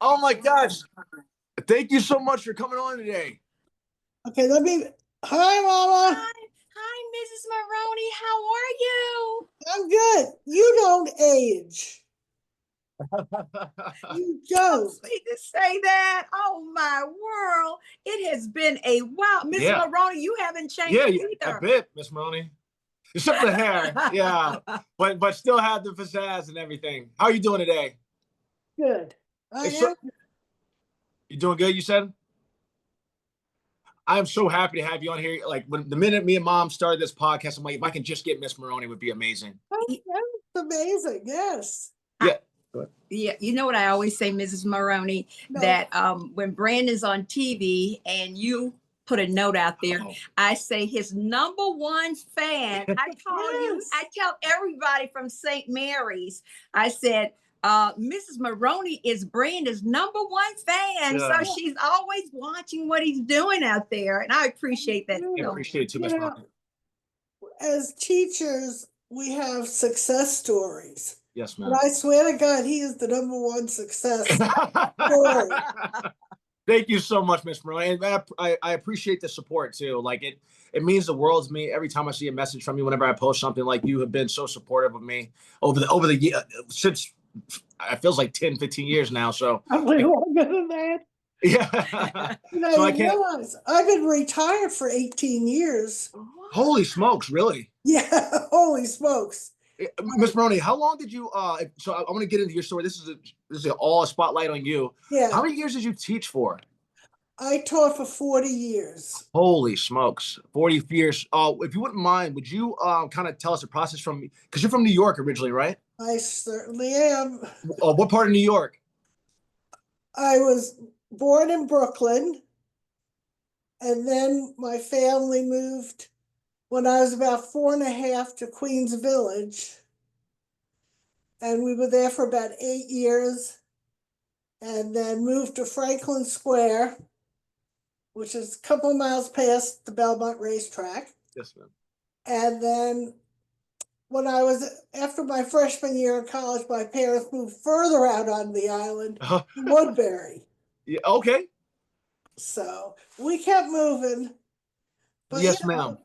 Oh my gosh. Thank you so much for coming on today. Okay, hi, Mama. Hi, Mrs. Moroni. How are you? I'm good. You don't age. You don't. Sweet to say that. Oh my world. It has been a while. Mrs. Yeah. Moroni, you haven't changed Yeah, either. a bit, Miss Moroni. Except for the hair. Yeah. But still have the pizzazz and everything. How are you doing today? Good. You doing good, you said? I'm so happy to have you on here. Like when the minute me and Mom started this podcast, I'm like, if I can just get Miss Moroni, it would be amazing. Oh, that's amazing. Yes. Yeah. Yeah, you know what I always say, Mrs. Moroni, No. that when Brandon's on TV and you put a note out there, I say his number one fan. I call you, I tell everybody from St. Mary's, I said, Mrs. Moroni is Brandon's number one fan. So she's always watching what he's doing out there. And I appreciate that. I appreciate it too, Miss Moroni. As teachers, we have success stories. Yes, ma'am. And I swear to God, he is the number one success story. Thank you so much, Miss Moroni. And I appreciate the support too. Like it means the world to me every time I see a message from you. Whenever I post something, like you have been so supportive of me over the year since it feels like 10, 15 years now. So probably longer than that. Yeah. So I realize I've been retired for 18 years. Holy smokes, really? Yeah, holy smokes. Miss Moroni, how long did you so I want to get into your story. This is all a spotlight on you. Yeah. How many years did you teach for? I taught for 40 years. Holy smokes, 40 years. If you wouldn't mind, would you kind of tell us the process because you're from New York originally, right? I certainly am. What part of New York? I was born in Brooklyn, and then my family moved when I was about 4.5 to Queens Village. And we were there for about 8 years, and then moved to Franklin Square, which is a couple of miles past the Belmont racetrack. Yes, ma'am. And then after my freshman year in college, my parents moved further out on the island, to Woodbury. Yeah, okay. So we kept moving. But yes, ma'am.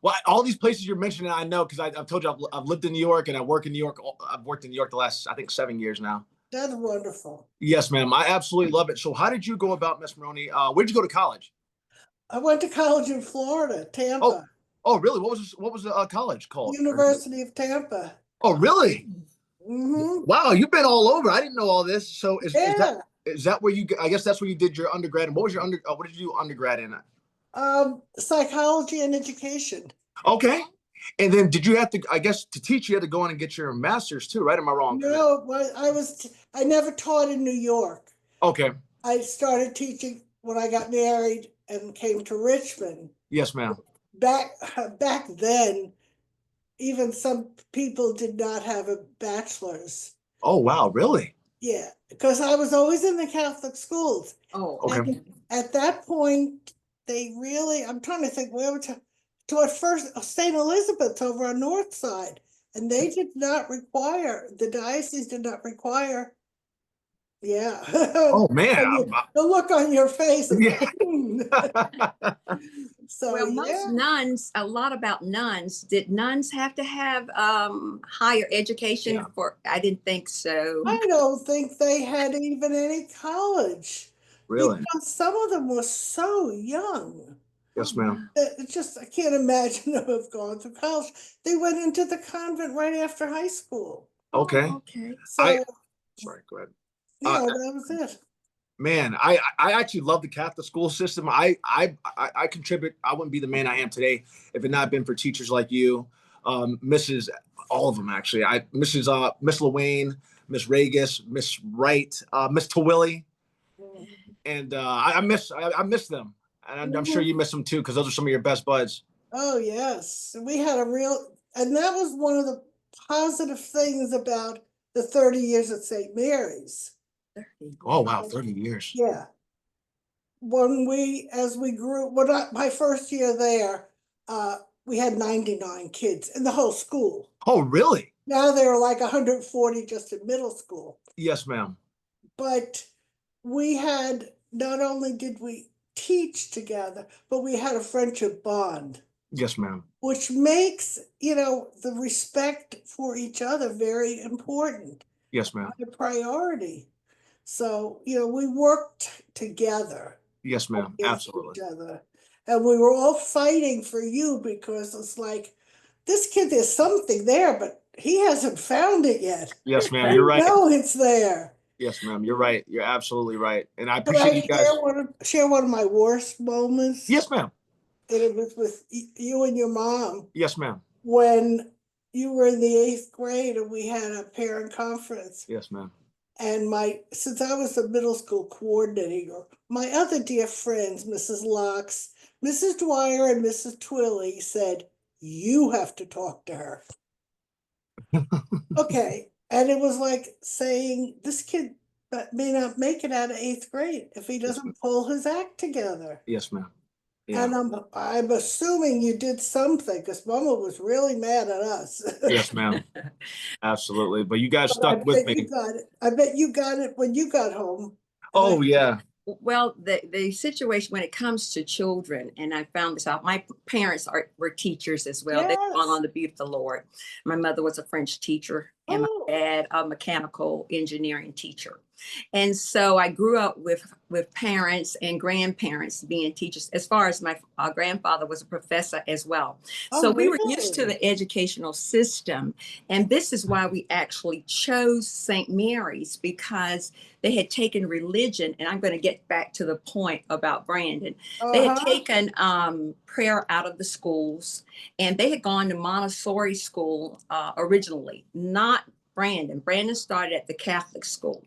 Well, all these places you're mentioning, I know because I've told you I've lived in New York and I work in New York. I've worked in New York the last, I think, 7 years now. That's wonderful. Yes, ma'am. I absolutely love it. So how did you go about, Miss Moroni? Where'd you go to college? I went to college in Florida, Tampa. Oh, really? What was the college called? University of Tampa. Oh, really? Mm-hmm. Wow, you've been all over. I didn't know all this. So is that where you? I guess that's where you did your undergrad. And what was your what did you do undergrad in? Psychology and education. Okay. And then did you have to? I guess to teach, you had to go in and get your master's too, right? Am I wrong? No, I never taught in New York. Okay. I started teaching when I got married and came to Richmond. Yes, ma'am. Back then, even some people did not have a bachelor's. Oh, wow, really? Yeah, because I was always in the Catholic schools. Oh, okay. And at that point, I'm trying to think where taught first St. Elizabeth's over on North Side, and they did not require, the diocese did not require. Yeah. Oh, man. The look on your face. Yeah. So, well, most nuns, a lot about nuns. Did nuns have to have higher education for? I didn't think so. I don't think they had even any college. Really? Because some of them were so young. Yes, ma'am. I can't imagine them have gone through college. They went into the convent right after high school. Okay. Okay. So, sorry, go ahead. Yeah, that was it. Man, I actually love the Catholic school system. I contribute. I wouldn't be the man I am today if it not been for teachers like you, Mrs. All of them actually. Miss Luane, Miss Regis, Miss Wright, Miss Tawilli, and I miss them, and I'm sure you miss them too because those are some of your best buds. Oh yes, we had and that was one of the positive things about the 30 years at St. Mary's. Oh wow, 30 years. Yeah. As we grew, my first year there, we had 99 kids in the whole school. Oh, really? Now there are like 140 just in middle school. Yes, ma'am. But we had, not only did we teach together, but we had a friendship bond, Yes, ma'am. which makes, the respect for each other very important, Yes, ma'am. a priority. So, we worked together Yes, ma'am. against Absolutely. each other. And we were all fighting for you because it's like, this kid, there's something there, but he hasn't found it yet. Yes, ma'am. You're right. No, it's there. Yes, ma'am. You're right. You're absolutely right. And I Can appreciate I you guys. share one of my worst moments? Yes, ma'am. And it was with you and your mom Yes, ma'am. when you were in the 8th grade and we had a parent conference. Yes, ma'am. And since I was the middle school coordinator, my other dear friends, Mrs. Locks, Mrs. Dwyer, and Mrs. Twilley said, you have to talk to her. Okay. And it was like saying, this kid may not make it out of 8th grade if he doesn't pull his act together. Yes, ma'am. Yeah. And I'm assuming you did something because Mama was really mad at us. Yes, ma'am. Absolutely. But you guys stuck with me. I bet you got it when you got home. Oh, yeah. Well, the situation when it comes to children, and I found this out, my parents were teachers as well. Yes. They've gone on to be with the Lord. My mother was a French teacher and my dad a mechanical engineering teacher. And so I grew up with parents and grandparents being teachers, as far as my grandfather was a professor as well. So we were used to the educational system. And this is why we actually chose St. Mary's, because they had taken religion, and I'm going to get back to the point about Brandon. They had taken prayer out of the schools, and they had gone to Montessori school originally, not Brandon. Brandon started at the Catholic school.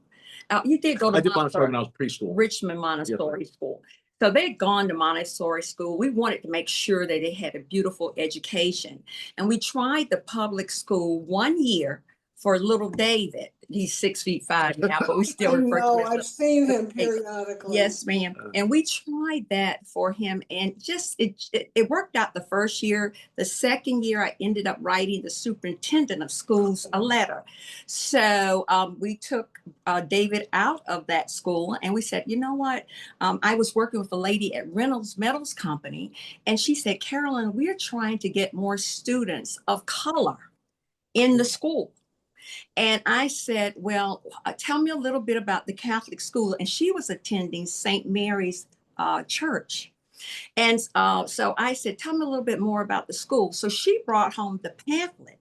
You did go to Montessori when I was preschool. Richmond Montessori School. So they'd gone to Montessori school. We wanted to make sure that they had a beautiful education. And we tried the public school 1 year for little David. He's 6'5" now, but we still refer to him. I've seen him periodically. Yes, ma'am. And we tried that for him, and just it worked out the first year. The second year, I ended up writing the superintendent of schools a letter. So we took David out of that school, and we said, you know what? I was working with a lady at Reynolds Metals Company, and she said, Carolyn, we're trying to get more students of color in the school. And I said, well, tell me a little bit about the Catholic school. And she was attending St. Mary's church. And so I said, tell me a little bit more about the school. So she brought home the pamphlet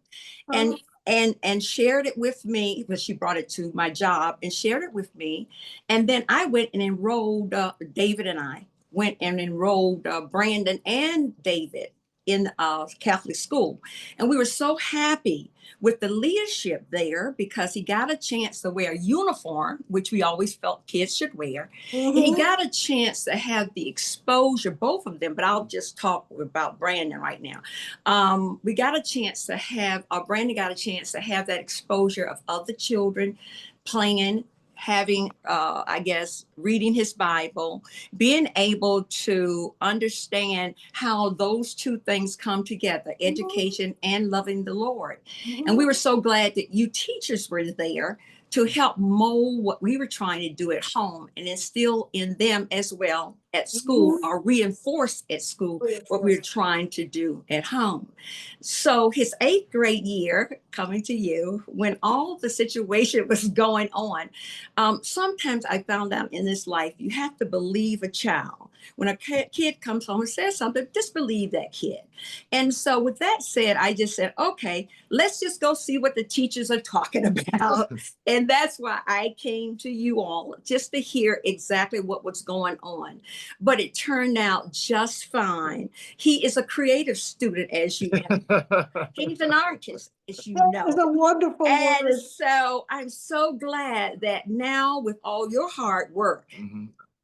and shared it with me, because she brought it to my job and shared it with me. And then I went and enrolled, David and I went and enrolled Brandon and David in Catholic school. And we were so happy with the leadership there, because he got a chance to wear a uniform, which we always felt kids should wear. He got a chance to have the exposure, both of them, but I'll just talk about Brandon right now. We got a chance to have, Brandon got a chance to have that exposure of other children playing, having, I guess, reading his Bible, being able to understand how those two things come together, education and loving the Lord. And we were so glad that you teachers were there to help mold what we were trying to do at home and instill in them as well at school, or reinforce at school what we were trying to do at home. So his 8th grade year, coming to you, when all the situation was going on, sometimes I found out in this life, you have to believe a child. When a kid comes home and says something, just believe that kid. And so with that said, I just said, okay, let's just go see what the teachers are talking about. And that's why I came to you all, just to hear exactly what was going on. But it turned out just fine. He is a creative student, as you know. He's an artist, as you know. That is a wonderful word. So I'm so glad that now, with all your hard work,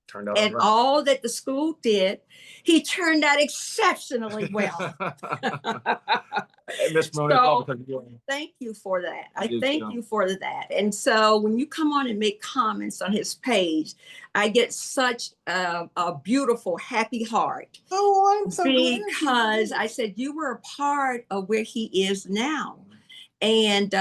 turned out and right, all that the school did, he turned out exceptionally well. Miss Moroni, so, thank you for that. I thank you for that. And so when you come on and make comments on his page, I get such a beautiful, happy heart. Oh, I'm so glad. Because I said, you were a part of where he is now. And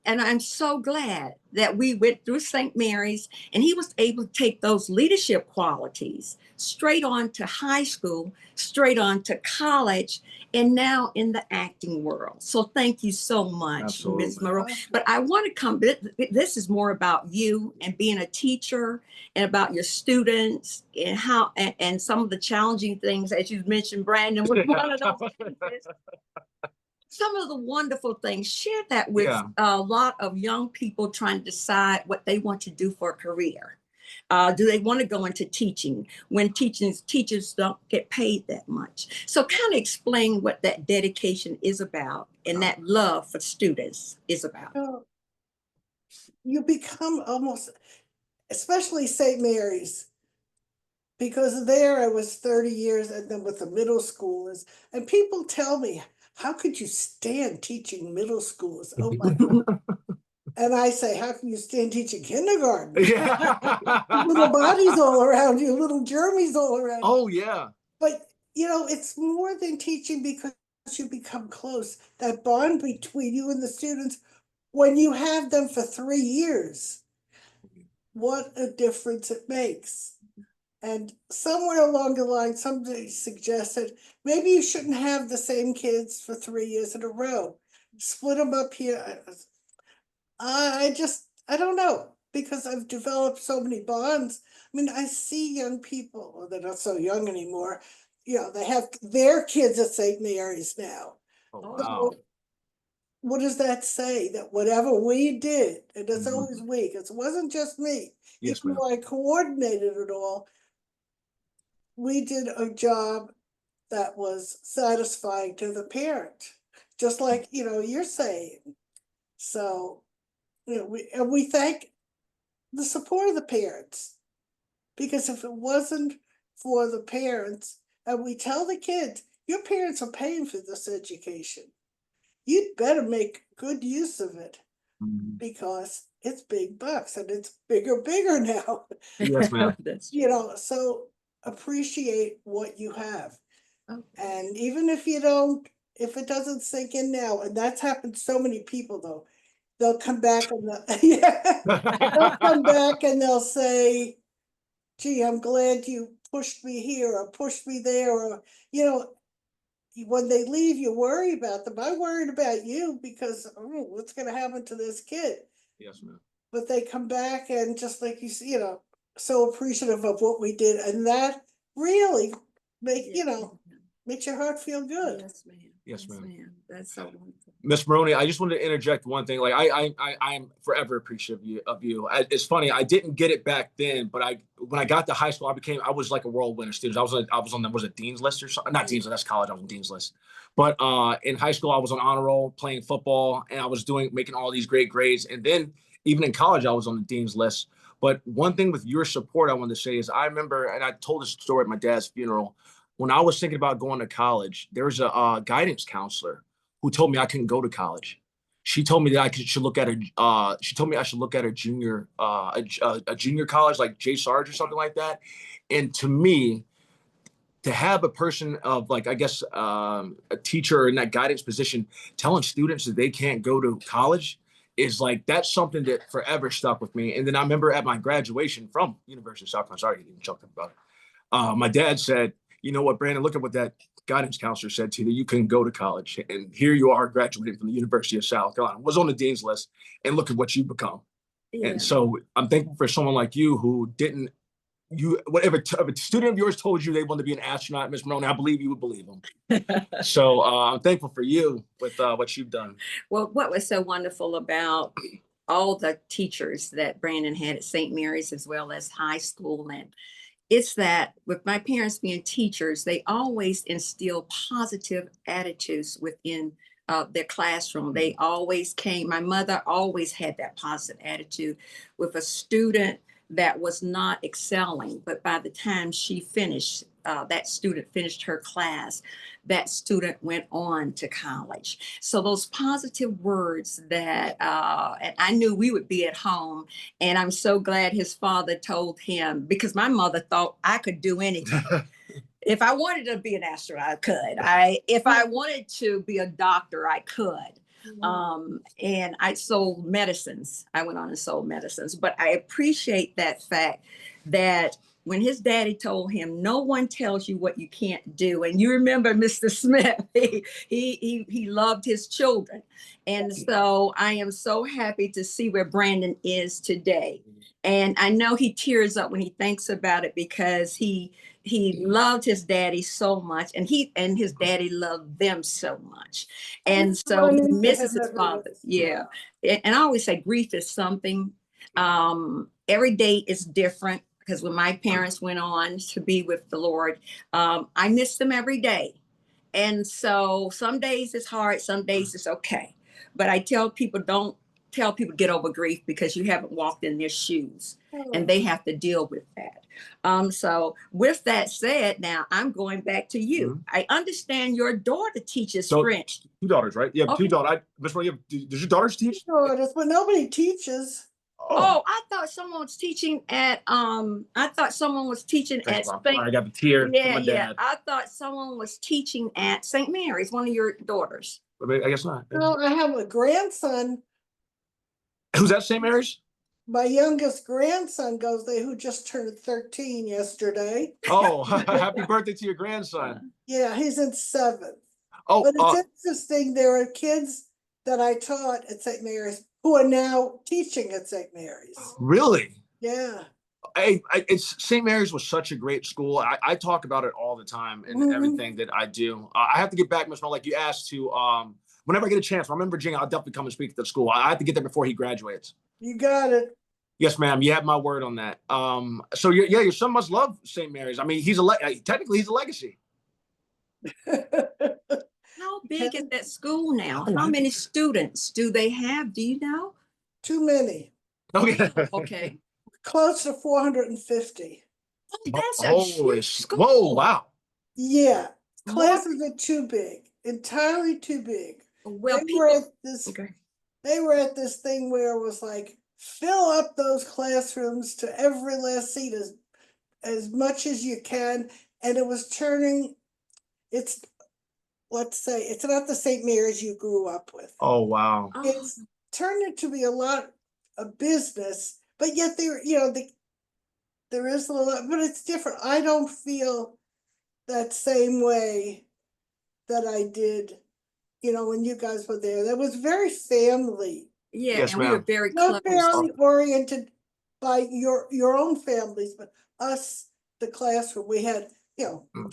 And I'm so glad that we went through St. Mary's and he was able to take those leadership qualities straight on to high school, straight on to college, and now in the acting world. So thank you so much, Ms. Moroni. But I want to come, this is more about you and being a teacher and about your students and how, and some of the challenging things, as you mentioned, Brandon was one of those pieces. Some of the wonderful things, share that with a lot of young people trying to decide what they want to do for a career. Do they want to go into teaching when teachers don't get paid that much? So kind of explain what that dedication is about and that love for students is about. You become almost, especially St. Mary's, because there I was 30 years and then with the middle schoolers, and people tell me, how could you stand teaching middle schoolers? Oh my God. And I say, how can you stand teaching kindergarten? Little bodies all around you, little germs all around you. Oh, yeah. But, you know, it's more than teaching because you become close. That bond between you and the students, when you have them for 3 years, what a difference it makes. And somewhere along the line, somebody suggested maybe you shouldn't have the same kids for 3 years in a row. Split them up here. I don't know, because I've developed so many bonds. I mean, I see young people, well, they're not so young anymore. You know, they have their kids at St. Mary's now. Oh, wow. So, what does that say? That whatever we did, and it's always we, because it wasn't just me. Yes, even though I coordinated it all, we did a job that was satisfying to the parent, just like, you know, you're saying. So, you know, we thank the support of the parents, because if it wasn't for the parents, and we tell the kids, your parents are paying for this education, you'd better make good use of it, because it's big bucks and it's bigger now. Yes, ma'am. You know, so appreciate what you have. And even if you don't, if it doesn't sink in now, and that's happened to so many people though, they'll come back and they'll come back and they'll say, gee, I'm glad you pushed me here or pushed me there, or, you know, when they leave, you worry about them. I worried about you because, oh, what's going to happen to this kid? Yes, ma'am. But they come back and just like you see, you know, so appreciative of what we did. And that really makes your heart feel good. Yes, ma'am. Yes, ma'am. That's so wonderful. Miss Moroni, I just wanted to interject one thing. Like I'm forever appreciative of you. It's funny, I didn't get it back then, but when I got to high school, I was like a whirlwind of students. I was on the, was it Dean's List or something? Not Dean's List, that's college. I was on Dean's List. But in high school, I was on honor roll playing football, and I was making all these great grades. And then even in college, I was on the Dean's List. But one thing with your support, I wanted to say is I remember, and I told this story at my dad's funeral. When I was thinking about going to college, there was a guidance counselor who told me I couldn't go to college. She told me that should look at she told me I should look at a junior college like J. Sarge or something like that. And to me, to have a person of like, I guess, a teacher in that guidance position telling students that they can't go to college is like, that's something that forever stuck with me. And then I remember at my graduation from University of South Carolina, sorry, getting choked up about it. My dad said, you know what, Brandon, look at what that guidance counselor said to you, that you couldn't go to college. And here you are graduating from the University of South Carolina, was on the Dean's List, and look at what you've become. Yeah. And so I'm thankful for someone like you who didn't, whatever if a student of yours told you they wanted to be an astronaut, Ms. Moroni, I believe you would believe them. So I'm thankful for you with what you've done. Well, what was so wonderful about all the teachers that Brandon had at St. Mary's as well as high school, and it's that with my parents being teachers, they always instill positive attitudes within their classroom. They always came, my mother always had that positive attitude with a student that was not excelling, but by the time she finished, that student finished her class, that student went on to college. So those positive words that, and I knew we would be at home, and I'm so glad his father told him, because my mother thought I could do anything. If I wanted to be an astronaut, I could. If I wanted to be a doctor, I could. And I sold medicines. I went on and sold medicines, but I appreciate that fact that when his daddy told him, no one tells you what you can't do. And you remember Mr. Smith, he loved his children. And so I am so happy to see where Brandon is today. And I know he tears up when he thinks about it because he loved his daddy so much, and his daddy loved them so much. And so he misses his father. Yeah. And I always say grief is something. Every day is different, because when my parents went on to be with the Lord, I miss them every day. And so some days it's hard, some days it's okay. But I tell people, don't tell people to get over grief, because you haven't walked in their shoes and they have to deal with that. So with that said, now I'm going back to you. I understand your daughter teaches French. 2 daughters, right? You have 2 daughters. Miss Moroni, does your daughters teach? Daughters, but nobody teaches. Oh, I thought someone was teaching at I thought someone was teaching at I got the tear from my dad. I thought someone was teaching at St. Mary's, one of your daughters. I guess not. No, I have a grandson. Who's at St. Mary's? My youngest grandson goes there, who just turned 13 yesterday. Oh, happy birthday to your grandson. Yeah, he's in 7th. Oh, but it's interesting. There are kids that I taught at St. Mary's who are now teaching at St. Mary's. Really? Yeah. It's St. Mary's was such a great school. I talk about it all the time in everything that I do. I have to get back, Miss Mel, like you asked to. Whenever I get a chance, when I'm in Virginia, I'll definitely come and speak to the school. I have to get there before he graduates. You got it. Yes, ma'am. You have my word on that. So your son must love St. Mary's. I mean, technically he's a legacy. How big is that school now? How many students do they have? Do you know? Too many. Okay. Okay. Close to 450. Oh, that's a huge school. Whoa, wow. Yeah. Classes are too big. Entirely too big. Well, they were at this thing where it was like, fill up those classrooms to every last seat as much as you can. And it was turning, let's say, it's not the St. Mary's you grew up with. Oh, wow. It's turned into be a lot of business, but yet there is a lot, but it's different. I don't feel that same way that I did, when you guys were there. That was very family. Yeah, yes, and we were very close. Family oriented by your own families, but us, the classroom, we had,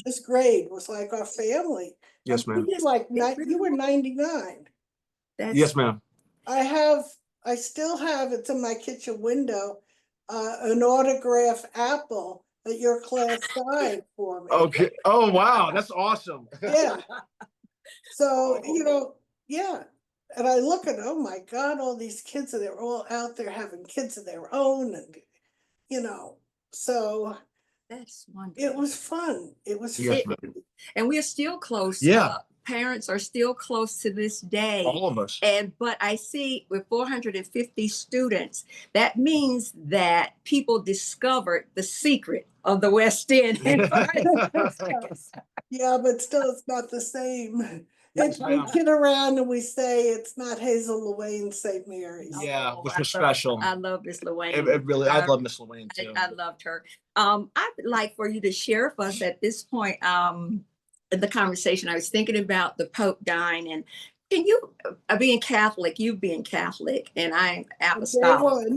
this grade was like our family. Yes, ma'am. You were 99. Yes, ma'am. I still have, it's in my kitchen window, an autographed apple that your class signed for me. Okay. Oh, wow. That's awesome. Yeah. So, yeah. And I look at, oh my God, all these kids, they're all out there having kids of their own. And, so that's wonderful. It was fun. It was fun. And we're still close. Yeah. Parents are still close to this day. All of us. But I see with 450 students, that means that people discovered the secret of the West End. Yeah, but still it's not the same. We kid around and we say it's not Hazel Luane St. Mary's. Yeah, which was special. I love Miss Luane. It really, I love Miss Luane too. I loved her. I'd like for you to share with us at this point in the conversation. I was thinking about the Pope dying, and can you, being Catholic, you being Catholic, and I'm apostolic,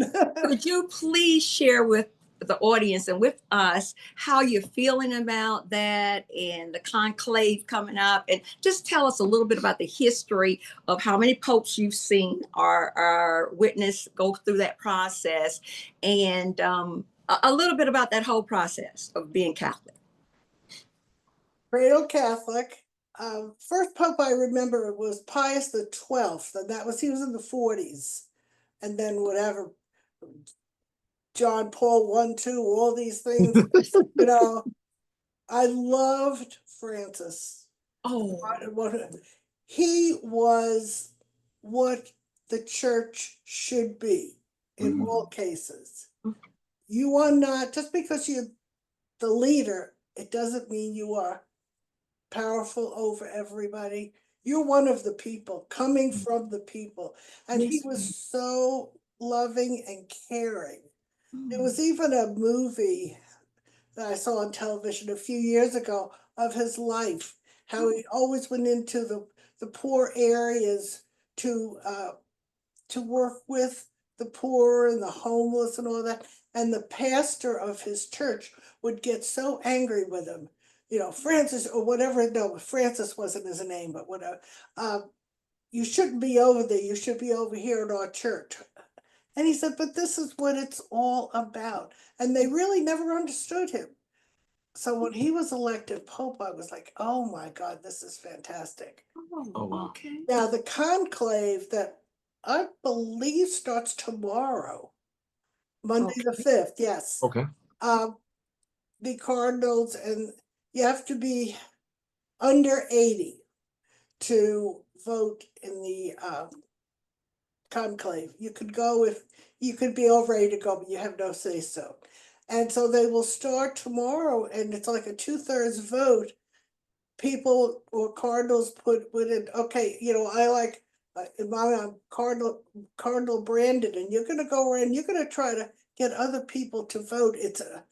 could you please share with the audience and with us how you're feeling about that and the conclave coming up, and just tell us a little bit about the history of how many popes you've seen or witnessed go through that process, and a little bit about that whole process of being Catholic. Cradle Catholic. First pope I remember was Pius XII, and he was in the 40s, and then whatever. John Paul I, II, all these things, I loved Francis. Oh, he was what the church should be in all cases. You are not, just because you're the leader, it doesn't mean you are powerful over everybody. you're one of the people, coming from the people. And he Yes, was ma'am. so loving and caring. There Oh, was even a movie that I saw on television a few years ago of his life, how he always went into the poor areas to work with the poor and the homeless and all that. And the pastor of his church would get so angry with him, you know, Francis or whatever. No, Francis wasn't his name, but whatever. You shouldn't be over there. You should be over here at our church. And he said, but this is what it's all about. And they really never understood him. So when he was elected Pope, I was like, oh my God, this is fantastic. Oh, wow. okay. Now, the conclave that I believe starts tomorrow, Monday the Okay. 5th, yes. Okay. The cardinals, and you have to be under 80 to vote in the conclave. You could go if you could be over 80 to go, but you have no say so. And so they will start tomorrow, and it's like a 2/3 vote. People or cardinals put in, okay, you know, I like my Cardinal Brandon, and you're gonna go around, you're gonna try to get other people to vote. It's a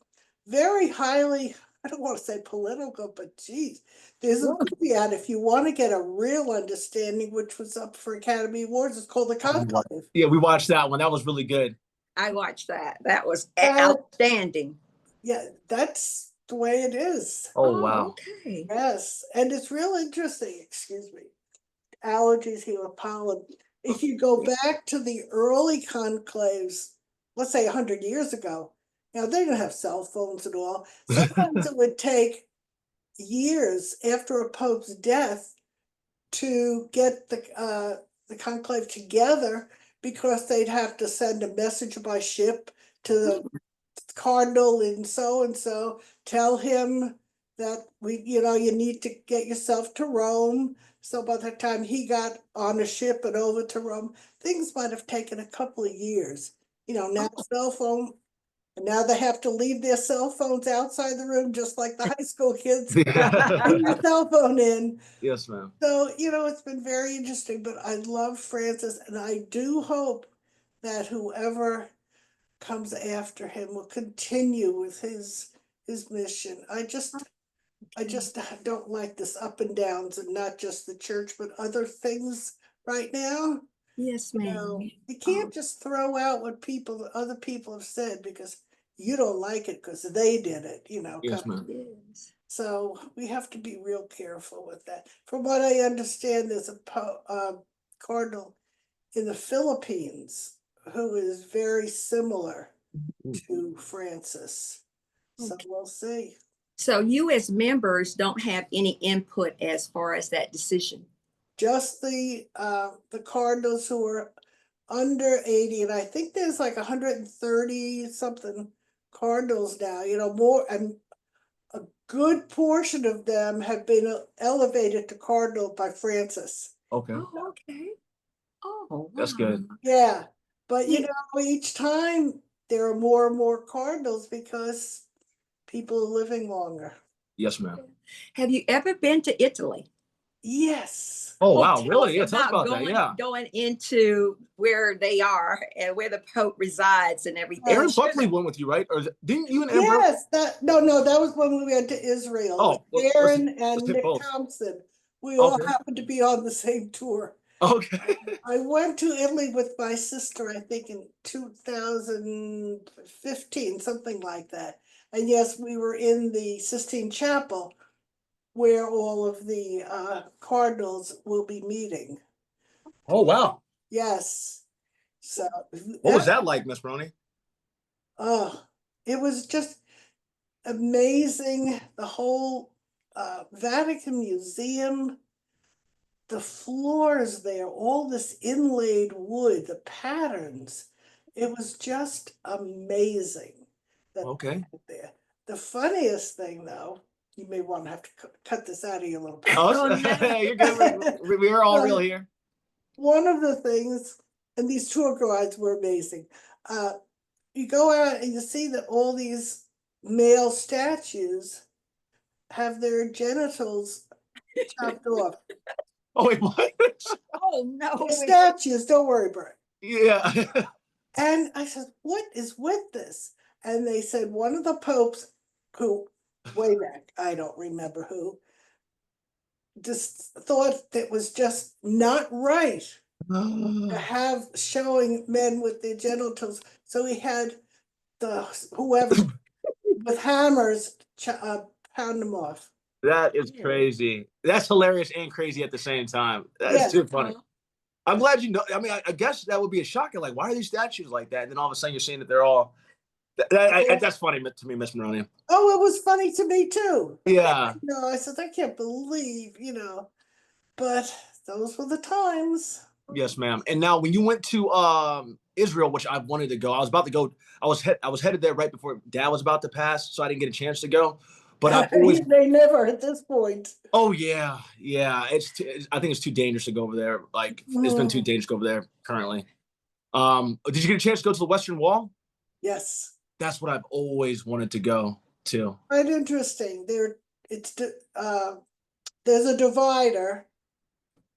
very highly, I don't want to say political, but geez, there's a movie out if you want to get a real understanding, which was up for Academy Awards. It's called The Conclave. Yeah, we watched that one. That was really good. I watched that. That was Uh, outstanding. Yeah, that's the way it is. Oh, wow. Okay. Yes, and it's real interesting. Excuse me. Allergies here, pollen. If you go back to the early conclaves, let's say 100 years ago, now they didn't have cell phones and all. Sometimes it would take years after a pope's death to get the conclave together because they'd have to send a message by ship to the cardinal and so, tell him that you know, you need to get yourself to Rome. So by the time he got on a ship and over to Rome, things might have taken a couple of years. You know, now cell phone, and now they have to leave their cell phones outside the room, just like the high school kids. Leave your cell phone in. Yes, ma'am. So, you know, it's been very interesting, but I love Francis, and I do hope that whoever comes after him will continue with his mission. I just don't like this up and downs, and not just the church, but other things right now. Yes, You ma'am. know, you can't just throw out what other people have said because you don't like it because they did it, you know. Yes, ma'am. Yes. So we have to be real careful with that. From what I understand, there's a cardinal in the Philippines who is very similar to Francis. So Okay. we'll see. So you as members don't have any input as far as that decision. Just the cardinals who are under 80, and I think there's like 130 something cardinals now, you know, more, and a good portion of them have been elevated to cardinal by Francis. Okay. Oh, okay. Oh, That's wow. good. Yeah, but you Yeah. know, each time there are more and more cardinals because people are living longer. Yes, ma'am. Have you ever been to Italy? Yes. Oh, Oh, wow. tell Really? us Yeah, tell us about that. going Yeah. going into where they are and where the Pope resides and everything. Aaron Share Buckley that. went with you, right? Or didn't you and Amber? Yes, no, that was when we went to Israel. Oh, Aaron let's and hit Nick both. Thompson. We all Okay. happened to be on the same tour. Okay. I went to Italy with my sister, I think in 2015, something like that. And yes, we were in the Sistine Chapel where all of the cardinals will be meeting. Oh, wow. Yes. So What was that like, Miss Moroni? oh, it was just amazing. The whole Vatican Museum, the floors there, all this inlaid wood, the patterns. It was just amazing that Okay. there. The funniest thing, though, you may want to have to cut this out of your little Oh, Oh, no. you're good. We're all real here. One of the things, and these tour guides were amazing. You go out and you see that all these male statues have their genitals chopped off. Oh, wait, what? Oh, no. They're statues, don't worry, Bert. Yeah. And I said, what is with this? And they said one of the popes, who way back, I don't remember who, just thought that was just not right to have showing men with their genitals. So he had the whoever with hammers pound them off. That is crazy. That's hilarious and crazy at the same time. That's Yes. too funny. I'm glad you know. I mean, I guess that would be a shocker. Like, why are these statues like that? And then all of a sudden you're seeing that they're all. That's funny to me, Miss Moroni. Oh, it was funny to me too. Yeah. No, I said, I can't believe, but those were the times. Yes, ma'am. And now, when you went to Israel, which I wanted to go, I was about to go. I was headed there right before Dad was about to pass, so I didn't get a chance to go. But I've always. They never at this point. Oh yeah, yeah. I think it's too dangerous to go over there. Like, it's been too dangerous to go over there currently. Did you get a chance to go to the Western Wall? Yes. That's what I've always wanted to go to. Quite interesting. There's a divider,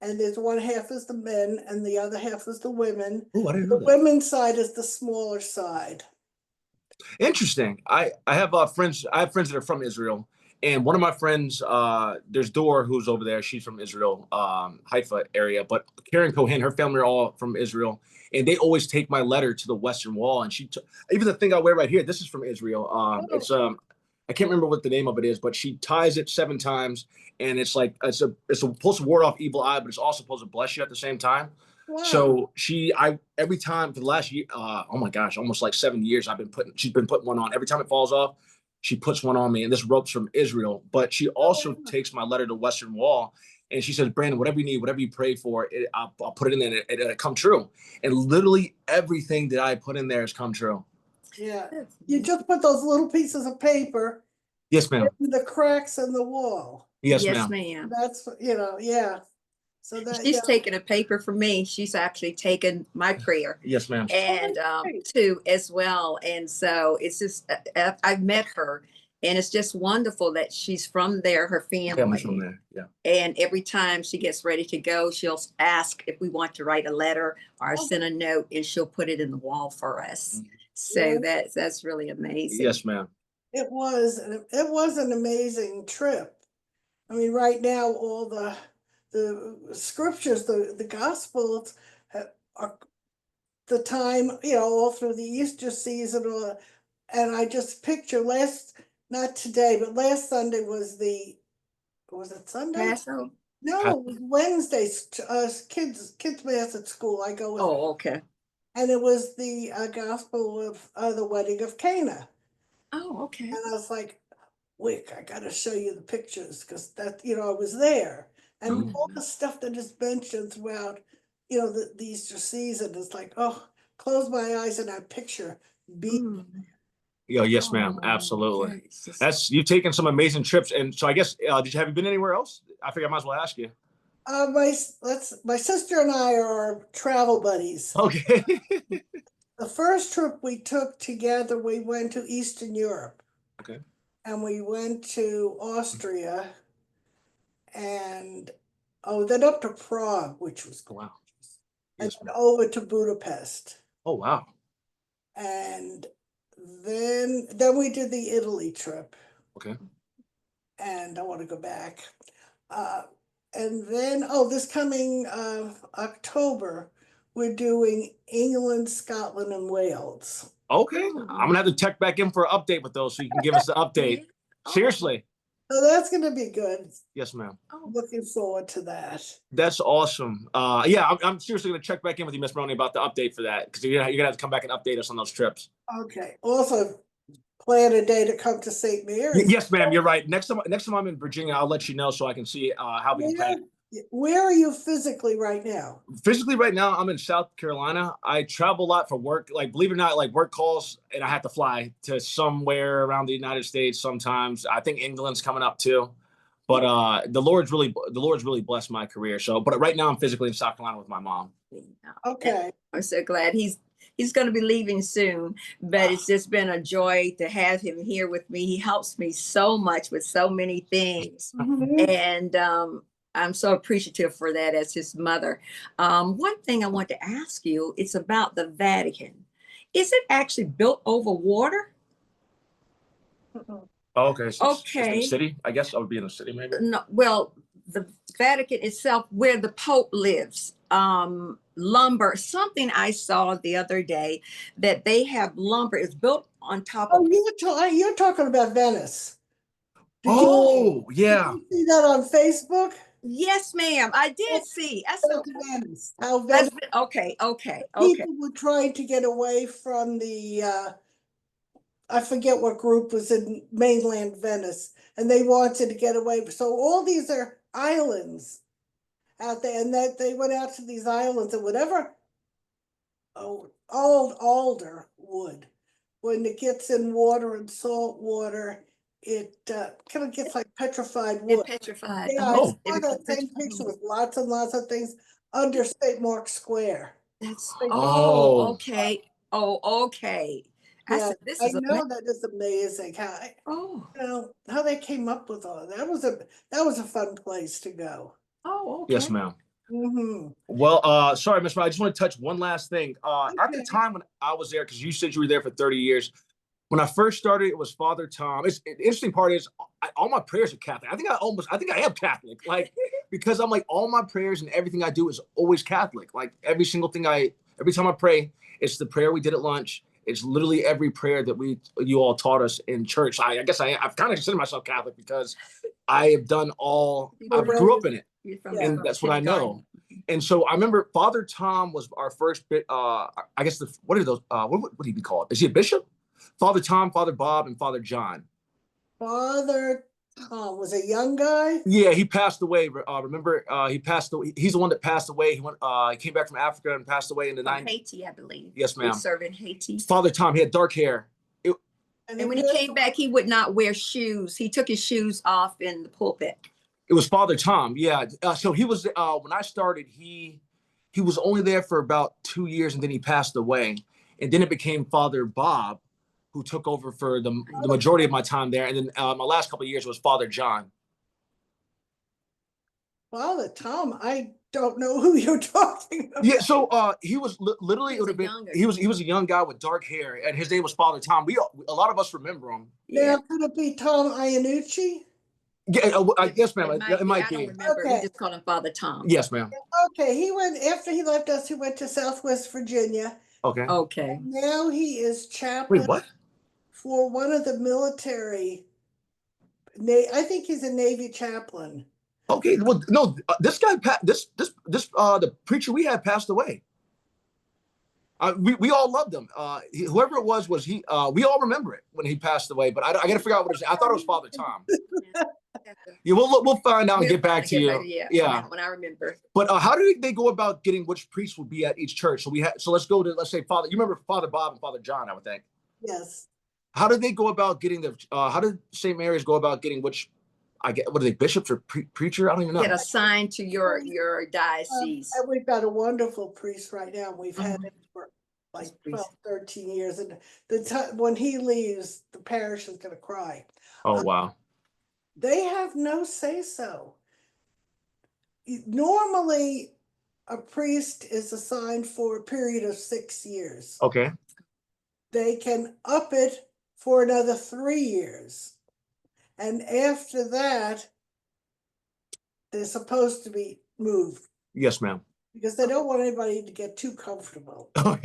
and there's one half is the men, and the other half is the women. Oh, I didn't The know that. women's side is the smaller side. Interesting. I have friends. I have friends that are from Israel, and one of my friends, there's Dor, who's over there. She's from Israel, Haifa area. But Karen Cohen, her family are all from Israel, and they always take my letter to the Western Wall. And even the thing I wear right here, this is from Israel. It's I can't remember what the name of it is, but she ties it 7 times, and it's like it's supposed to ward off evil eye, but it's also supposed to bless you at the same time. Wow. So every time for the last year, oh my gosh, almost like 7 years, she's been putting one on. Every time it falls off, she puts one on me, and this rope's from Israel. But she also takes my letter to Western Wall, and she says, Brandon, whatever you need, whatever you pray for, I'll put it in there, and it'll come true. And literally everything that I put in there has come true. Yeah, you just put those little pieces of paper. Yes, ma'am. In the cracks in the wall. Yes, Yes, ma'am. ma'am. That's yeah. So She's taken a paper for me. She's actually taken my prayer. Yes, ma'am. And too as well. And so it's just I've met her, and it's just wonderful that she's from there, her family. From there. Yeah. And every time she gets ready to go, she'll ask if we want to write a letter or send a note, and she'll put it in the wall for us. So that's really amazing. Yes, ma'am. It was an amazing trip. I mean, right now all the scriptures, the gospels are the time, all through the Easter season, and I just picture not today, but last Sunday was it Sunday? Passover? No, it was Wednesday's kids mass at school. I go with. Oh, okay. And it was the gospel of the wedding of Cana. Oh, okay. And I was like, Wick, I got to show you the pictures, because that, I was there. And all the stuff that is mentioned throughout, the Easter season is like, oh, close my eyes and I picture being. Yes, ma'am. Absolutely. You've taken some amazing trips. And so I guess, have you been anywhere else? I figure I might as well ask you. My sister and I are travel buddies. Okay. The first trip we took together, we went to Eastern Europe. Okay. And we went to Austria, and then up to Prague, which was Oh, wow. and then over to Budapest. Oh, wow. And then we did the Italy trip. Okay. And I want to go back. And then this coming October, we're doing England, Scotland, and Wales. Okay. I'm gonna have to check back in for an update with those, so you can give us an update. Seriously. So that's gonna be good. Yes, ma'am. Looking forward to that. That's awesome. I'm seriously gonna check back in with you, Miss Moroni, about the update for that, because you're gonna have to come back and update us on those trips. Okay. Also, plan a day to come to St. Mary's. Yes, ma'am. You're right. Next time I'm in Virginia, I'll let you know so I can see how we can plan. Where are you physically right now? Physically right now, I'm in South Carolina. I travel a lot for work. Like, believe it or not, like work calls, and I have to fly to somewhere around the United States sometimes. I think England's coming up too. But the Lord's really blessed my career. So, but right now I'm physically in South Carolina with my mom. Okay. I'm so glad he's going to be leaving soon, but it's just been a joy to have him here with me. He helps me so much with so many things. And I'm so appreciative for that as his mother. One thing I want to ask you, it's about the Vatican. Is it actually built over water? Oh, okay. So it's in the Okay. city, I guess I would be in the city maybe. No, well, the Vatican itself, where the Pope lives, lumber, something I saw the other day that they have lumber is built on top of. Oh, you're talking about Venice. Oh, Did yeah. you see that on Facebook? Yes, ma'am. I did see. I said, That's Venice. How that's Venice okay, okay, okay. people were trying to get away from the I forget what group was in mainland Venice, and they wanted to get away. So all these are islands out there, and that they went out to these islands and whatever old alder wood, when it gets in water and salt water, it kind of gets like petrified It wood. petrified. Yeah, I Oh. saw that same picture with lots and lots of things under St. Mark's Square. That's Oh. okay. Oh, okay. I Yeah, said, this I is know that is amazing how, oh, how they came up with all that. That was a fun place to go. oh, okay. Yes, ma'am. Mm-hmm. Well, sorry, Miss Ryan, I just want to touch one last thing. At the Okay. time when I was there, because you said you were there for 30 years, when I first started, it was Father Tom. The interesting part is all my prayers are Catholic. I think I am Catholic, like, because I'm like, all my prayers and everything I do is always Catholic. Like every single thing every time I pray, it's the prayer we did at lunch. It's literally every prayer that you all taught us in church. I guess I've kind of considered myself Catholic because I have done I grew up in it. And that's what I know. And so I remember Father Tom was our first bit. I guess what are those? What would he be called? Is he a bishop? Father Tom, Father Bob, and Father John. Father Tom was a young guy. Yeah, he passed away. Remember, he passed away. He's the one that passed away. He came back from Africa and passed away in the 90s. Haiti, I believe. Yes, ma'am. He served in Haiti. Father Tom, he had dark hair. And when he came back, he would not wear shoes. He took his shoes off in the pulpit. It was Father Tom, yeah. So he was when I started, he was only there for about 2 years, and then he passed away. And then it became Father Bob, who took over for the majority of my time there. And then my last couple of years was Father John. Father Tom, I don't know who you're talking about. Yeah, so he was literally he was a young guy with dark hair, and his name was Father Tom. A lot of us remember him. Now, could it be Tom Iannucci? Yeah, yes, ma'am. It might I be. don't remember. Okay. We just called him Father Tom. Yes, ma'am. Okay, he went after he left us. He went to Southwest Virginia. Okay. Okay. Now he is chaplain. Wait, what? For one of the military. I think he's a Navy chaplain. Okay. Well, no, this guy, the preacher we had passed away. We all loved him. Whoever it was he. We all remember it when he passed away. But I got to figure out what it is. I thought it was Father Tom. Yeah, we'll find out and get back to you. Yeah, when I remember. But how do they go about getting which priest will be at each church? So let's go to, let's say, Father. You remember Father Bob and Father John, I would think. Yes. How did they go about getting how did St. Mary's go about getting which? What are they, bishops or preacher? I don't even know. Get assigned to your diocese. And we've got a wonderful priest right now. We've had him for like 12, 13 years. And the time when he leaves, the parish is going to cry. Oh, wow. They have no say-so. Normally, a priest is assigned for a period of 6 years. Okay. They can up it for another 3 years. And after that, they're supposed to be moved. Yes, ma'am. Because they don't want anybody to get too comfortable. But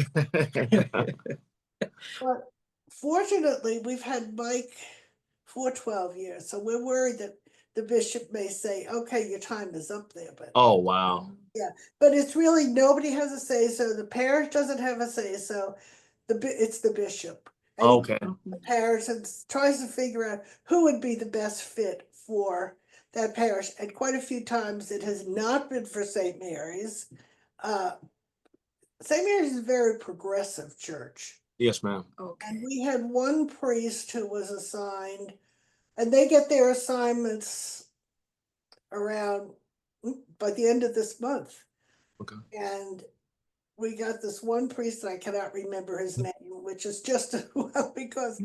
fortunately, we've had Mike for 12 years. So we're worried that the bishop may say, okay, your time is up there. But oh, wow. yeah, but it's really, nobody has a say so. The parish doesn't have a say so. It's the bishop. And Okay. the parish tries to figure out who would be the best fit for that parish. And quite a few times it has not been for St. Mary's. St. Mary's is a very progressive church. Yes, ma'am. Okay. And we had one priest who was assigned, and they get their assignments around by the end of this month. Okay. And we got this one priest, and I cannot remember his name, which is just well, because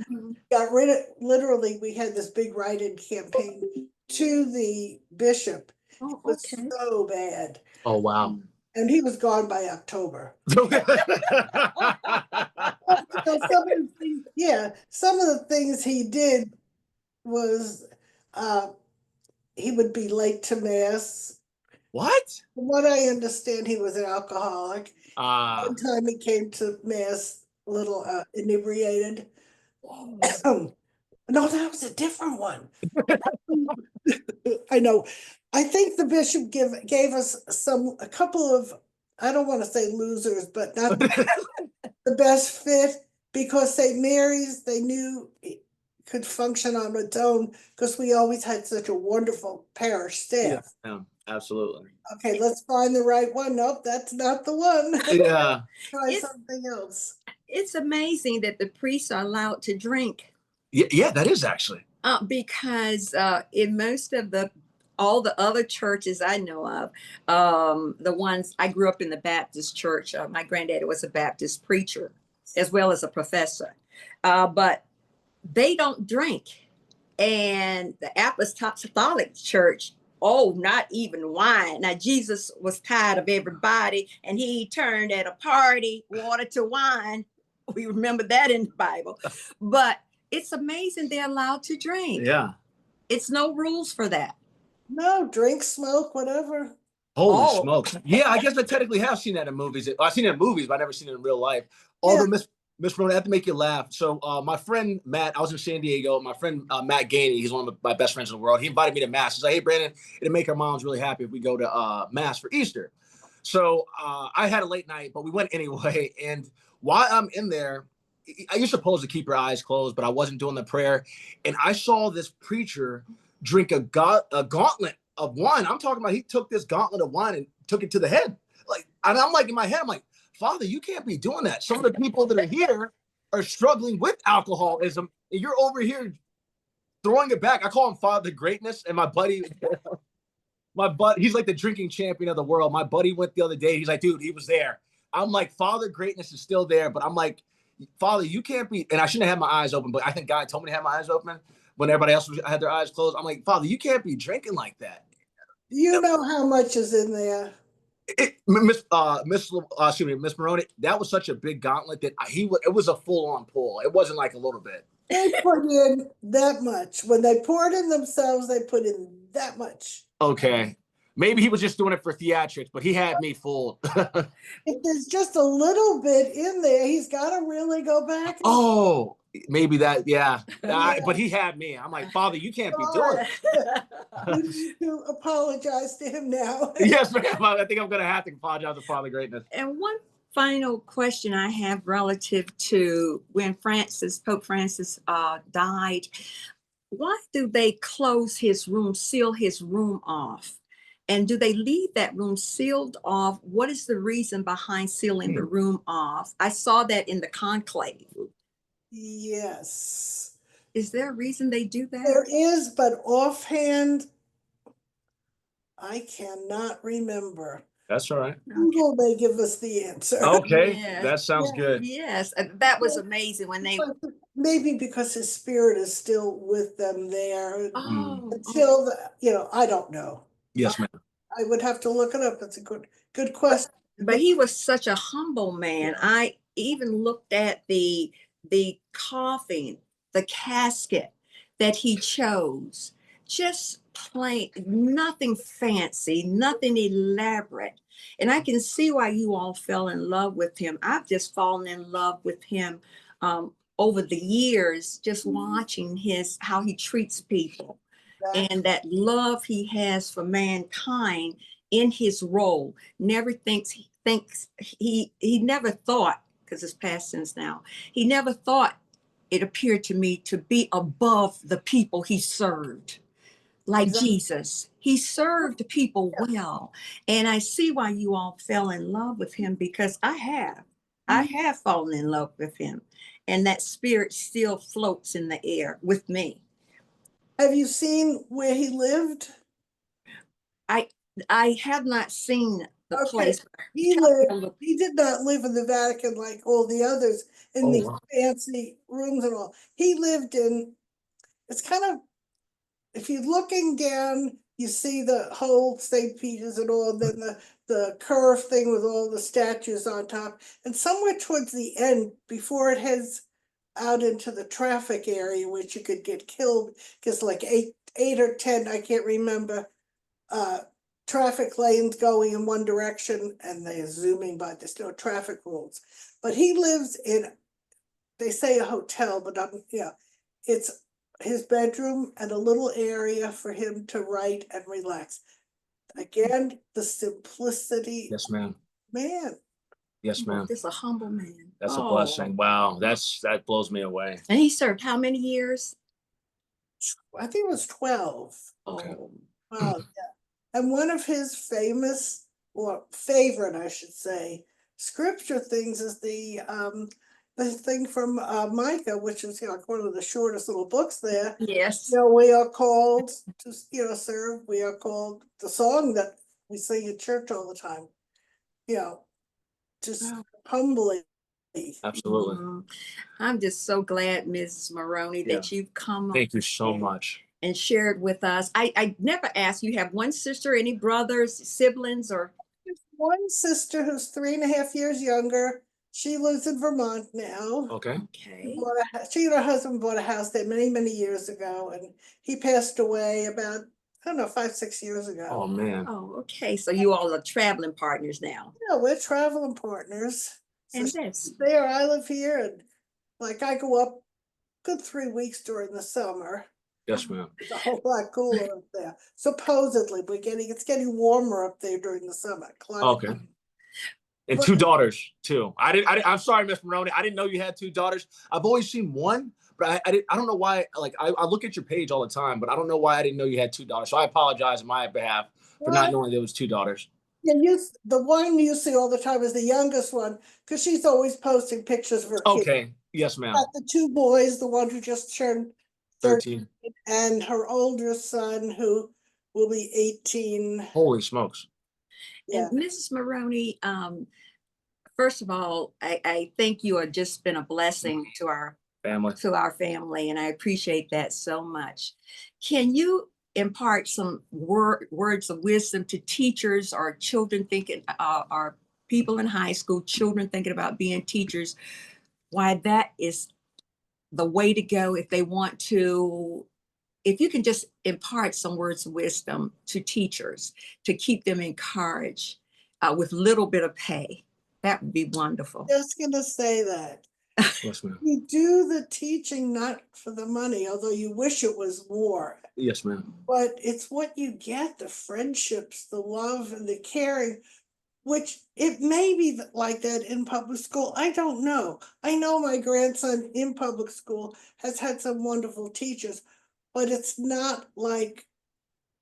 got rid of, literally, we had this big write-in campaign to the bishop. Oh, It was okay. so bad. Oh, wow. And he was gone by October. Some of the things he did was he would be late to mass. What? From what I understand, he was an alcoholic. Ah. One time he came to mass a little inebriated. No, that was a different one. I know. I think the bishop gave us a couple of, I don't want to say losers, but not the best fit, because St. Mary's, they knew it could function on its own because we always had such a wonderful parish Yeah, staff. absolutely. Okay, let's find the right one. Nope, that's not the one. Yeah. Try It's something else. it's amazing that the priests are allowed to drink. Yeah, that is actually. Because in most of all the other churches I know of, the ones I grew up in the Baptist church. My granddaddy was a Baptist preacher as well as a professor, but they don't drink. And the Apostolic Church, oh, not even wine. Now Jesus was tired of everybody, and he turned at a party water to wine. We remember that in the Bible, but it's amazing they're allowed to drink. Yeah. It's no rules for that. No, drink, smoke, whatever. Holy Oh, smokes. Yeah, I guess I technically have seen that in movies. I've seen it in movies, but I've never seen it in real life. Yeah. Although Miss Moroni, I have to make you laugh. So my friend Matt, I was in San Diego. My friend Matt Gainey, he's one of my best friends in the world. He invited me to mass. He's like, hey, Brandon, it'll make our moms really happy if we go to mass for Easter. So I had a late night, but we went anyway. And while I'm in there, you're supposed to keep your eyes closed, but I wasn't doing the prayer. And I saw this preacher drink a gauntlet of wine. I'm talking about he took this gauntlet of wine and took it to the head. Like, and I'm like in my head, I'm like, Father, you can't be doing that. Some of the people that are here are struggling with alcoholism, and you're over here throwing it back. I call him Father Greatness, and my buddy, he's like the drinking champion of the world. My buddy went the other day. He's like, dude, he was there. I'm like, Father Greatness is still there, but I'm like, Father, you can't be. And I shouldn't have had my eyes open, but I think God told me to have my eyes open when everybody else had their eyes closed. I'm like, Father, you can't be drinking like that. You know how much is in there. Miss Moroni, that was such a big gauntlet that it was a full on pull. It wasn't like a little bit. They put in that much. When they poured in themselves, they put in that much. Okay. Maybe he was just doing it for theatrics, but he had me fooled. If there's just a little bit in there, he's got to really go back. Oh, maybe that, yeah. But he had me. I'm like, Father, you can't be doing it. You need to apologize to him now. Yes, ma'am. I think I'm going to have to apologize to Father Greatness. And one final question I have relative to when Pope Francis died. Why do they close his room, seal his room off? And do they leave that room sealed off? What is the reason behind sealing the room off? I saw that in the conclave. Yes. Is there a reason they do that? There is, but offhand, I cannot remember. That's all right. Google may give us the answer. Okay, Yeah. that sounds good. Yes, that was amazing when they. Maybe because his spirit is still with them there Oh, I don't know. Yes, ma'am. I would have to look it up. It's a good question. but he was such a humble man. Yeah. I even looked at the coffin, the casket that he chose. Just plain, nothing fancy, nothing elaborate. And I can see why you all fell in love with him. I've just fallen in love with him over the years, just watching how he treats people. And that love he has for mankind in his role. Never he never thought, because it's past tense now, he never thought, it appeared to me, to be above the people he served. Like Jesus, he served people well. And I see why you all fell in love with him, because I have fallen in love with him. And that spirit still floats in the air with me. Have you seen where he lived? I have not seen the place. He did not live in the Vatican like all the others in these fancy rooms and all. He lived in, it's kind of, if you're looking down you see the whole St. Peter's and all, then the curve thing with all the statues on top. And somewhere towards the end, before it heads out into the traffic area, which you could get killed, because like eight or 10, I can't remember, traffic lanes going in one direction and they're zooming by. There's no traffic rules. But he lives in, they say a hotel, but yeah, it's his bedroom and a little area for him to write and relax. Again, the simplicity. Yes, ma'am. Man. Yes, ma'am. Just a humble man. That's a blessing. Wow, that blows me away. And he served how many years? I think it was 12. Okay. Wow, yeah. And one of his famous, or favorite, I should say, scripture things is the thing from Micah, which is like one of the shortest little books there. Yes. We are called to serve. We are called, the song that we sing in church all the time. Just humbly. Absolutely. I'm just so glad, Mrs. Moroni, that you've come. Thank you so much. And shared with us. I never asked, you have one sister, any brothers, siblings, or? One sister who's 3.5 years younger. She lives in Vermont now. Okay. She and her husband bought a house there many, many years ago, and he passed away about, I don't know, 5-6 years ago. Oh, man. Oh, okay. So you all are traveling partners now. Yeah, we're traveling partners. So And that's there, I live here, and like I go up good 3 weeks during the summer. Yes, ma'am. It's a whole lot cooler up there. Supposedly, it's getting warmer up there during the summer. Okay. And 2 daughters too. I'm sorry, Miss Moroni. I didn't know you had 2 daughters. I've always seen one, but I don't know why. Like I look at your page all the time, but I don't know why I didn't know you had 2 daughters. So I apologize on my behalf for not knowing there was 2 daughters. Yeah, the one you see all the time is the youngest one, because she's always posting pictures of her kids. Okay. Yes, ma'am. The 2 boys, the one who just turned 13. and her older son who will be 18. Holy smokes. Yeah. And Mrs. Moroni, first of all, I think you have just been a blessing to our family, and I appreciate that so much. Can you impart some words of wisdom to teachers or children thinking, or people in high school, children thinking about being teachers, why that is the way to go if they want to? If you can just impart some words of wisdom to teachers to keep them encouraged with little bit of pay, that would be wonderful. Just gonna say that. Yes, ma'am. You do the teaching not for the money, although you wish it was more. Yes, ma'am. But it's what you get, the friendships, the love, and the caring, which it may be like that in public school. I don't know. I know my grandson in public school has had some wonderful teachers, but it's not like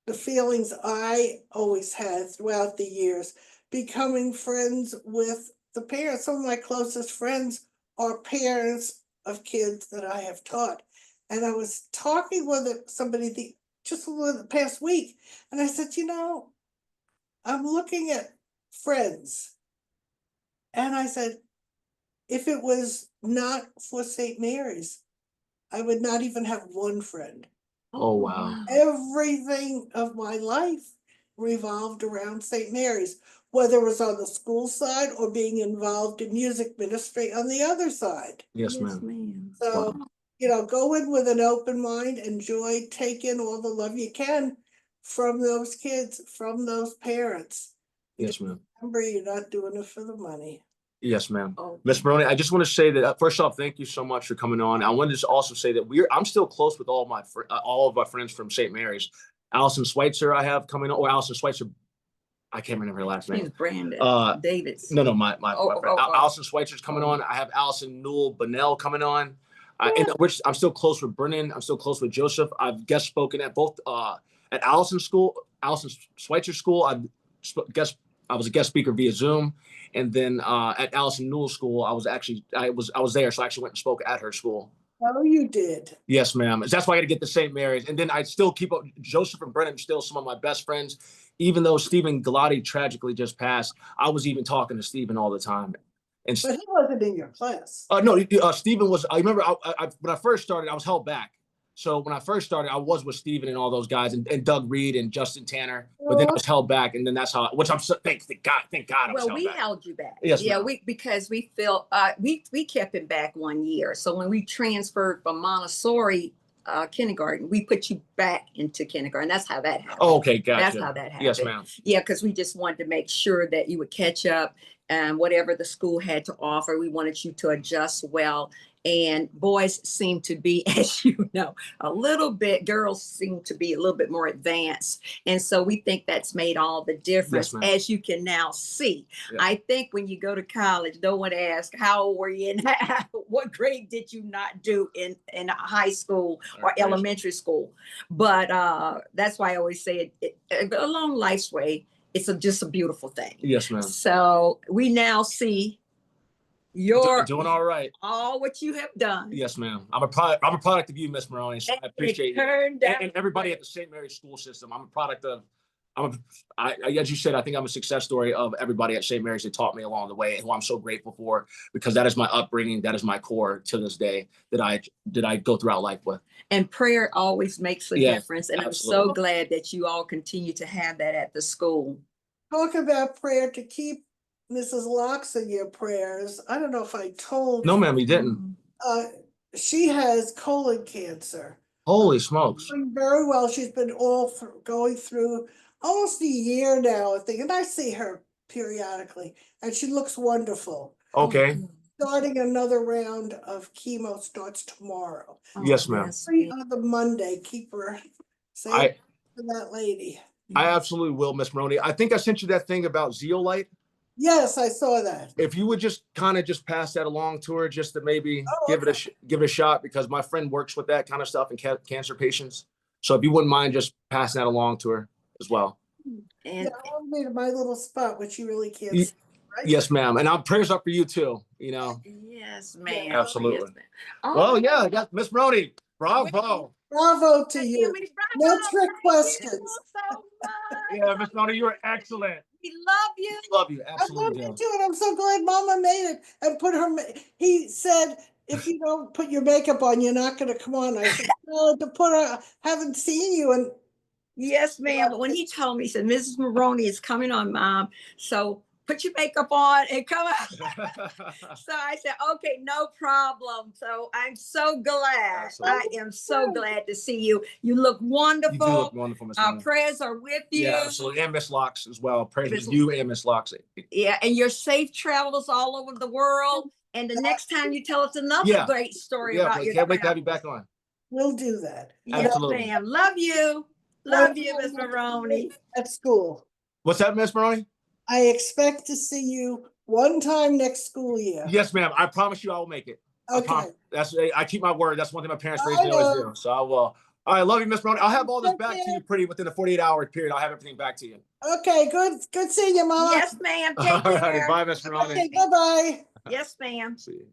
the feelings I always had throughout the years, becoming friends with the parents. Some of my closest friends are parents of kids that I have taught. And I was talking with somebody just the past week, and I said, I'm looking at friends. And I said, if it was not for St. Mary's, I would not even have one friend. Oh, wow. Everything of my life revolved around St. Mary's, whether it was on the school side or being involved in music ministry on the other side. Yes, ma'am. So, go in with an open mind, enjoy, take in all the love you can from those kids, from those parents. Yes, ma'am. Remember, you're not doing it for the money. Yes, ma'am. Miss Moroni, I just want to say that first off, thank you so much for coming on. I wanted to also say that I'm still close with all of my friends from St. Mary's. Allison Schweitzer, I have coming on, or Allison Schweitzer. I can't remember her last name. She's Brandon Davis. No, my friend. Allison Schweitzer's coming on. I have Allison Newell Bunnell coming on. And which I'm still close with Brennan. I'm still close with Joseph. I've guest spoken at both at Allison Schweitzer School. I was a guest speaker via Zoom, and then at Allison Newell School, I was there, so I actually went and spoke at her school. Oh, you did? Yes, ma'am. That's why I got to get to St. Mary's, and then I still keep up. Joseph and Brennan are still some of my best friends, even though Stephen Galati tragically just passed. I was even talking to Stephen all the time. But he wasn't in your class. No, Stephen was. I remember when I first started, I was held back So when I first started, I was with Steven and all those guys, and Doug Reed and Justin Tanner. But then I was held back, and then that's how. Which I'm so thank God, I was Well, held we back. held you back. Yes, Yeah, ma'am. because we felt we kept him back 1 year. So when we transferred from Montessori kindergarten, we put you back into kindergarten. That's how that happened. Oh, okay, gotcha. That's how that happened. Yes, ma'am. Yeah, because we just wanted to make sure that you would catch up and whatever the school had to offer, we wanted you to adjust well. And boys seem to be, as you know, a little bit, girls seem to be a little bit more advanced. And so we think that's made all the difference, Yes, as you can now see. Yeah. I think when you go to college, no one asks, how old were you and what grade did you not do in high school or elementary school? But that's why I always say along life's way, it's just a beautiful thing. Yes, ma'am. So we now see you're doing all right. All what you have done. Yes, ma'am. I'm a product of you, Miss Moroni. So I appreciate you. And everybody at the St. Mary's school system. I'm a product of. As you said, I think I'm a success story of everybody at St. Mary's that taught me along the way, who I'm so grateful for, because that is my upbringing. That is my core to this day that I go throughout life with. And prayer always makes a difference. And absolutely. I'm so glad that you all continue to have that at the school. Talk about prayer to keep Mrs. Locks in your prayers. I don't know if I told you. No, ma'am, you didn't. She has colon cancer. Holy smokes. Doing very well. She's been going through almost a year now, I think. And I see her periodically, and she looks wonderful. Okay. Starting another round of chemo starts tomorrow. Yes, ma'am. On the Monday, keep her safe for that lady. I absolutely will, Miss Moroni. I think I sent you that thing about zeolite. Yes, I saw that. If you would just kind of just pass that along to her, just to maybe give it a shot, because my friend works with that kind of stuff in cancer patients. So if you wouldn't mind just passing that along to her as well. And I made my little spot, which you really can't see, right? Yes, ma'am. And our prayers up for you too. You know. Yes, ma'am. Absolutely. Yes, well, yeah, I got Miss Moroni. Bravo. Bravo to you. No trick questions. Yeah, Miss Moroni, you were excellent. We love you. We love you. Absolutely. I love you too, and I'm so glad Mama made it and put her. He said, if you don't put your makeup on, you're not going to come on. I said, no, to put her. Haven't seen you, and yes, ma'am. But when he told me, he said, Mrs. Moroni is coming on, Mom. So put your makeup on and come out. So I said, okay, no problem. So I'm so glad. Absolutely. I am so glad to see you. You look wonderful. You do look wonderful, Miss Moroni. Our prayers are with you. Yeah, absolutely. And Miss Locks as well. Prayers with you and Miss Locks. Yeah, and your safe travels all over the world. And the next time you tell us another great story about your can't wait to have you back on. We'll do that. Absolutely. Yes, ma'am. Love you. Love you, Miss Moroni. At school. What's that, Miss Moroni? I expect to see you one time next school year. Yes, ma'am. I promise you I will make it. Okay. I keep my word. That's one thing my parents raised me always do. So I will. All right, love you, Miss Moroni. I'll have all this back to you within a 48-hour period. I'll have everything back to you. Okay, good seeing you, Mama. Yes, ma'am. Take care. All right, bye, Miss Moroni. Okay, bye-bye. Yes, ma'am. See you.